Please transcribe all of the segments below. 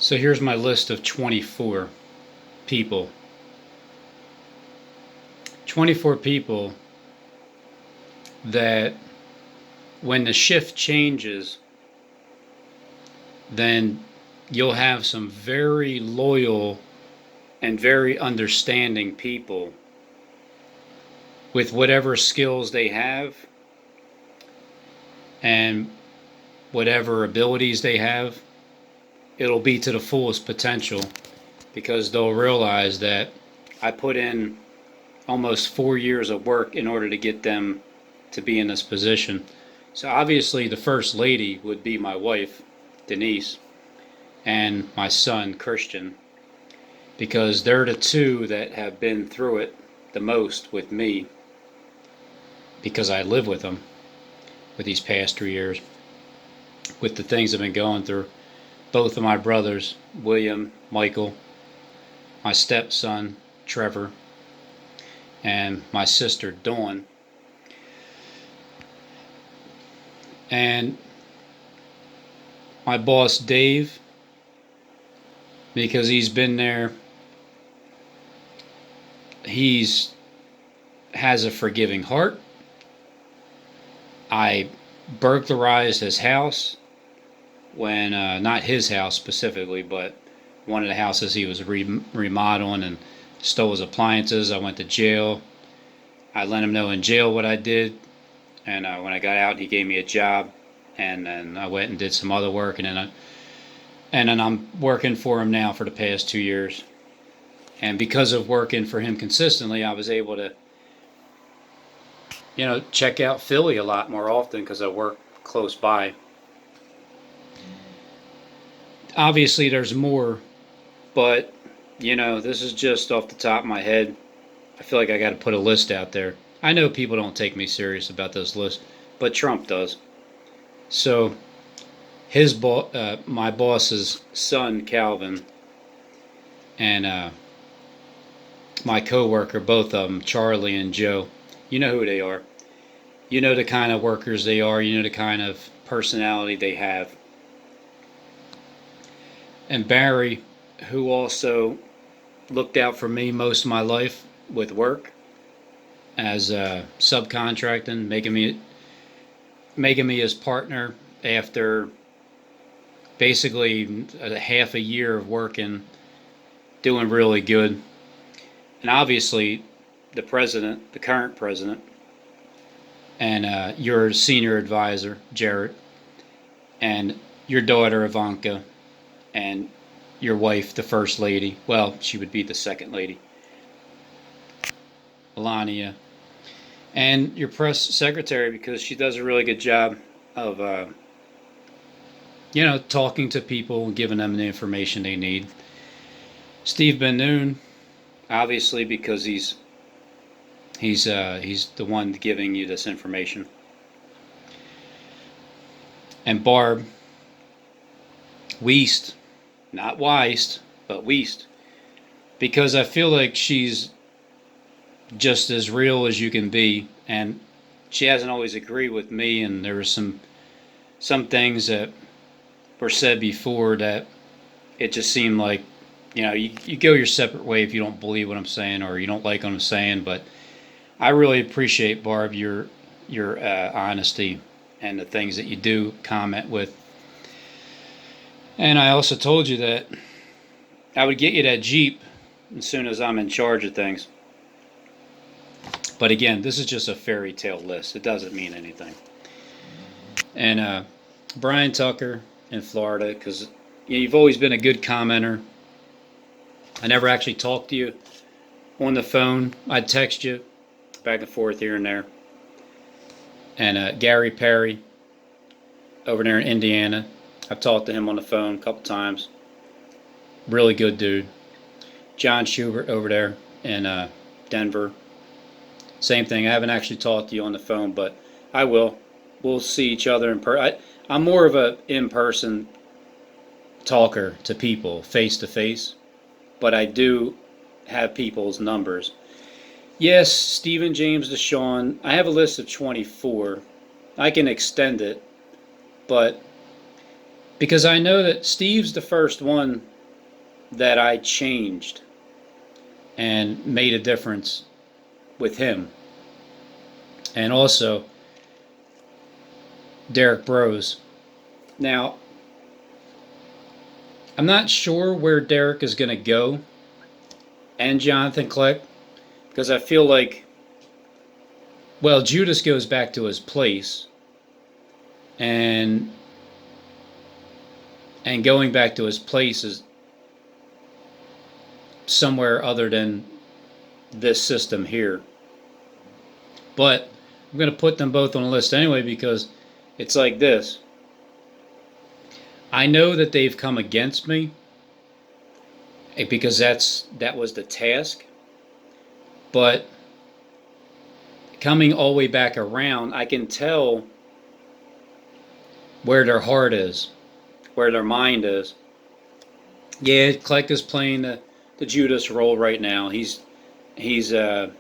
So here's my list of 24 people. 24 people that when the shift changes, then you'll have some very loyal and very understanding people with whatever skills they have and whatever abilities they have. It'll be to the fullest potential because they'll realize that I put in almost 4 years of work in order to get them to be in this position. So obviously the first lady would be my wife, Denise, and my son, Christian, because they're the two that have been through it the most with me because I live with them with these past 3 years, with the things I've been going through. Both of my brothers, William, Michael, my stepson, Trevor, and my sister, Dawn. And my boss, Dave, because he's been there, has a forgiving heart. I burglarized his house when, not his house specifically, but one of the houses he was remodeling, and stole his appliances. I went to jail. I let him know in jail what I did, and when I got out, he gave me a job, and then I went and did some other work, and then I'm working for him now for the past 2 years. And because of working for him consistently, I was able to, check out Philly a lot more often because I work close by. Obviously, there's more, but this is just off the top of my head. I feel like I got to put a list out there. I know people don't take me serious about this list, but Trump does. So my boss's son, Calvin, and my coworker, both of them, Charlie and Joe, you know who they are. You know the kind of workers they are. You know the kind of personality they have. And Barry, who also looked out for me most of my life with work as subcontracting, making me his partner after basically a half a year of working, doing really good. And obviously the current president, and your senior advisor, Jared, and your daughter, Ivanka, and your wife, the first lady. Well, she would be the second lady, Melania, and your press secretary, because she does a really good job of, talking to people and giving them the information they need. Steve Ben-Noon, obviously, because he's the one giving you this information. And Barb Weist, not Weist, but Weist, because I feel like she's just as real as you can be, and she hasn't always agreed with me, and there were some things that were said before that it just seemed like, you go your separate way if you don't believe what I'm saying or you don't like what I'm saying. But I really appreciate, Barb, your honesty and the things that you do comment with. And I also told you that I would get you that Jeep as soon as I'm in charge of things. But again, this is just a fairy tale list. It doesn't mean anything. And Brian Tucker in Florida, because you've always been a good commenter. I never actually talked to you on the phone. I'd text you back and forth here and there. And Gary Perry over there in Indiana, I've talked to him on the phone a couple times. Really good dude. John Schubert over there in Denver. Same thing. I haven't actually talked to you on the phone, but I will. We'll see each other in person. I'm more of a in-person talker to people, face to face. But I do have people's numbers. Yes, Stephen James DeShawn. I have a list of 24. I can extend it, but because I know that Steve's the first one that I changed and made a difference with him. And also Derek Bros. Now, I'm not sure where Derek is going to go and Jonathan Kleck, because I feel like, well, Judas goes back to his place, and going back to his place is somewhere other than this system here. But I'm going to put them both on a list anyway, because it's like this. I know that they've come against me because that was the task. But coming all the way back around, I can tell where their heart is, where their mind is. Yeah, Kleck is playing the Judas role right now. He's denying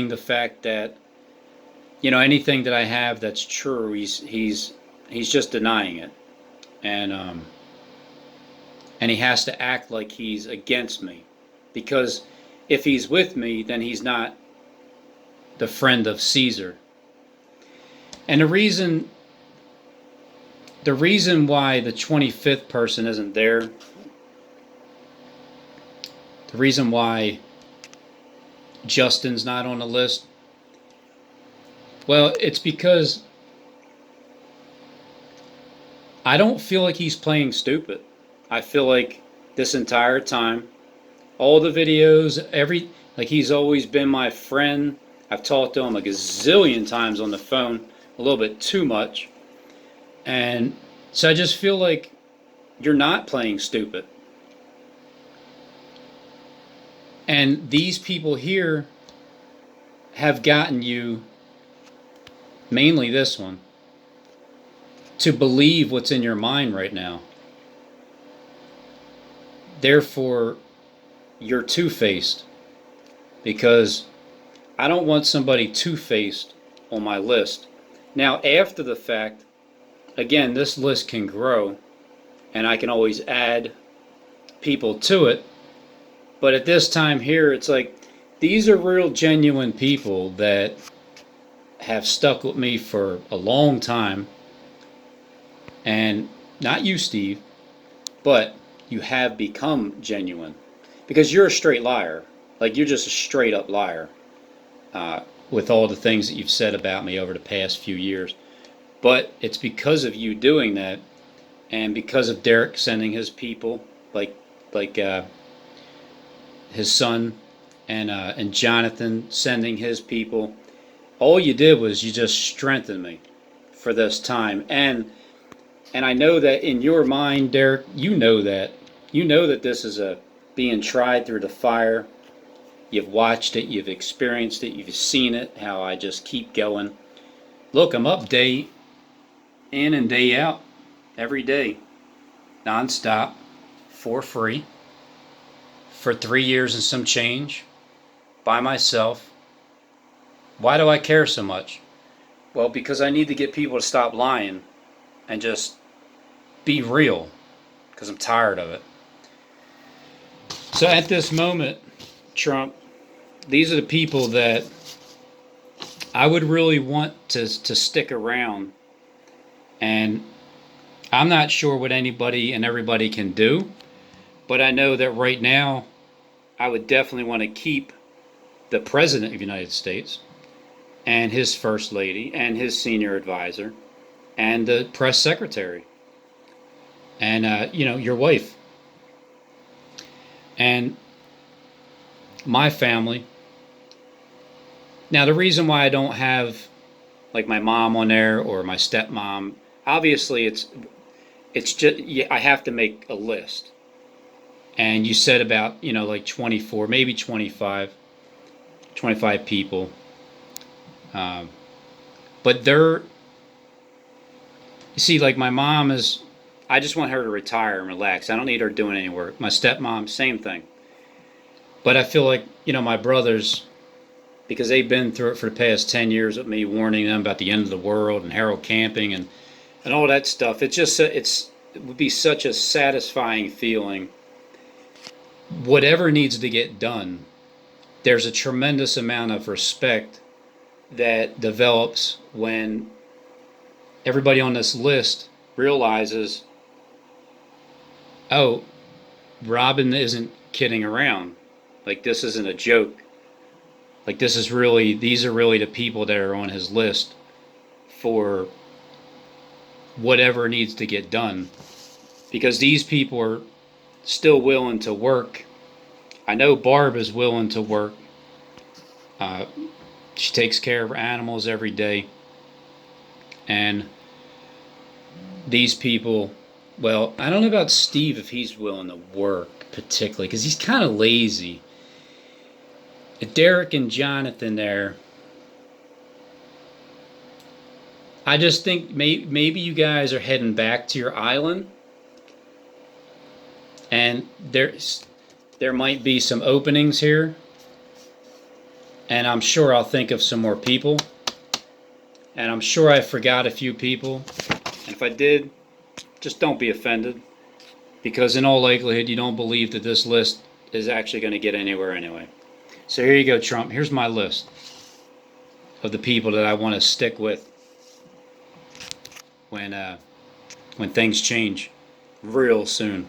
the fact that, you know, anything that I have that's true. He's just denying it, and he has to act like he's against me, because if he's with me, then he's not the friend of Caesar. And the reason why the 25th person isn't there, the reason why Justin's not on the list, well, it's because I don't feel like he's playing stupid. I feel like this entire time, all the videos, like he's always been my friend. I've talked to him a gazillion times on the phone, a little bit too much. And so I just feel like you're not playing stupid. And these people here have gotten you, mainly this one, to believe what's in your mind right now. Therefore, you're two-faced, because I don't want somebody two-faced on my list. Now, after the fact, again, this list can grow, and I can always add people to it. But at this time here, it's like, these are real genuine people that have stuck with me for a long time. And not you, Steve, but you have become genuine, because you're a straight liar. Like, you're just a straight up liar, with all the things that you've said about me over the past few years. But it's because of you doing that, and because of Derek sending his people, like his son, and Jonathan sending his people. All you did was you just strengthened me for this time. And I know that in your mind, Derek, you know that this is being tried through the fire. You've watched it, you've experienced it, you've seen it, how I just keep going. Look, I'm up day in and day out, every day, nonstop, for free, for 3 years and some change, by myself. Why do I care so much? Well, because I need to get people to stop lying and just be real, because I'm tired of it. So at this moment, Trump, these are the people that I would really want to stick around. And I'm not sure what anybody and everybody can do, but I know that right now I would definitely want to keep the President of the United States and his First Lady and his senior advisor and the press secretary and your wife and my family. Now, the reason why I don't have like my mom on there or my stepmom, obviously it's just, I have to make a list. And you said about, like 24, maybe 25 people. But you see, like my mom is, I just want her to retire and relax. I don't need her doing any work. My stepmom, same thing. But I feel like, my brothers, because they've been through it for the past 10 years with me, warning them about the end of the world and Harold camping and all that stuff. It's just, it would be such a satisfying feeling whatever needs to get done, there's a tremendous amount of respect that develops when everybody on this list realizes, oh, Robin isn't kidding around. Like, this isn't a joke. Like, these are really the people that are on his list for whatever needs to get done. Because these people are still willing to work. I know Barb is willing to work. Uh, she takes care of her animals every day. And these people, well, I don't know about Steve if he's willing to work particularly, because he's kind of lazy. Derek and Jonathan there, I just think maybe you guys are heading back to your island, and there might be some openings here, and I'm sure I'll think of some more people, and I'm sure I forgot a few people, and if I did, just don't be offended, because in all likelihood you don't believe that this list is actually going to get anywhere anyway. So here you go, Trump. Here's my list of the people that I want to stick with when things change real soon.